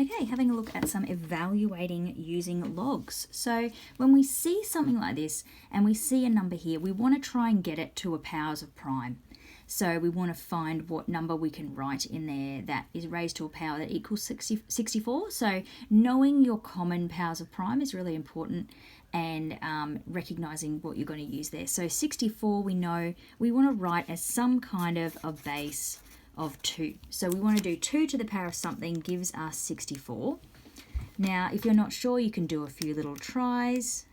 Okay, having a look at some evaluating using logs. So when we see something like this and we see a number here, we want to try and get it to a powers of prime. So we want to find what number we can write in there that is raised to a power that equals 64. So knowing your common powers of prime is really important, and recognizing what you're going to use there. So 64 we know we want to write as some kind of a base of 2. So we want to do 2 to the power of something gives us 64. Now if you're not sure, you can do a few little tries,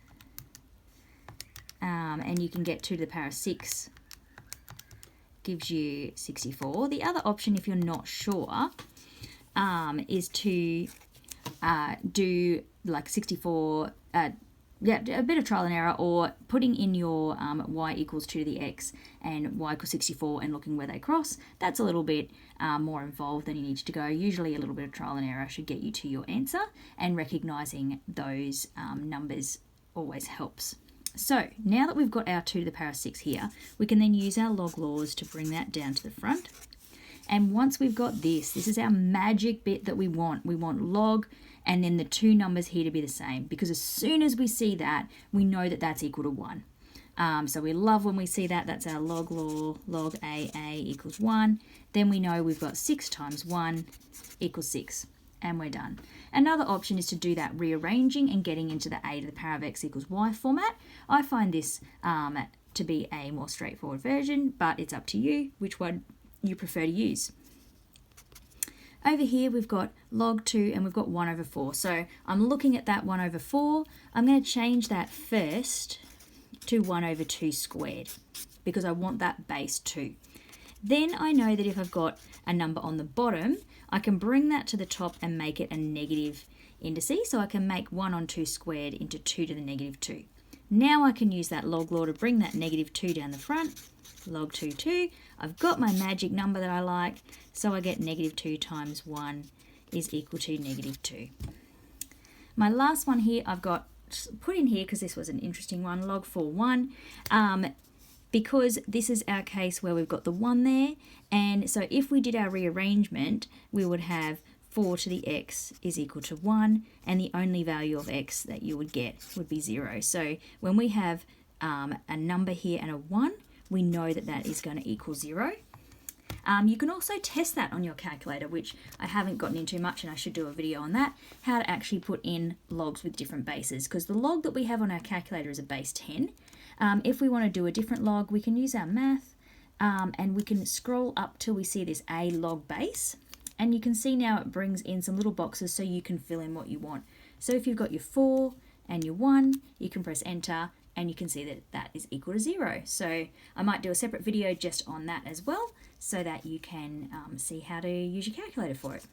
and you can get 2 to the power of 6 gives you 64. The other option, if you're not sure, is to do like 64, a bit of trial and error, or putting in your y equals 2 to the x and y equals 64 and looking where they cross. That's a little bit more involved than you need to go. Usually a little bit of trial and error should get you to your answer, and recognizing those numbers always helps. So now that we've got our 2 to the power of 6 here, we can then use our log laws to bring that down to the front. And once we've got this is our magic bit that we want. We want log and then the two numbers here to be the same, because as soon as we see that, we know that that's equal to 1. So we love when we see that. That's our log law, log a equals 1. Then we know we've got 6 times 1 equals 6. And we're done. Another option is to do that rearranging and getting into the a to the power of x equals y format. I find this to be a more straightforward version, but it's up to you which one you prefer to use. Over here we've got log 2 and we've got 1 over 4. So I'm looking at that 1 over 4. I'm going to change that first to 1 over 2 squared because I want that base 2. Then I know that if I've got a number on the bottom, I can bring that to the top and make it a negative indices. So I can make 1 on 2 squared into 2 to the negative 2. Now I can use that log law to bring that negative 2 down the front. Log 2, 2. I've got my magic number that I like, so I get negative 2 times 1 is equal to negative 2. My last one here I've got put in here because this was an interesting one, log 4, 1. Because this is our case where we've got the 1 there, and so if we did our rearrangement, we would have 4 to the x is equal to 1, and the only value of x that you would get would be 0. So when we have a number here and a 1, we know that that is going to equal 0. You can also test that on your calculator, which I haven't gotten into much, and I should do a video on that, how to actually put in logs with different bases, because the log that we have on our calculator is a base 10. If we want to do a different log, we can use our math, and we can scroll up till we see this a log base, and you can see now it brings in some little boxes so you can fill in what you want. So if you've got your 4 and your 1, you can press enter, and you can see that that is equal to 0. So I might do a separate video just on that as well, so that you can see how to use your calculator for it.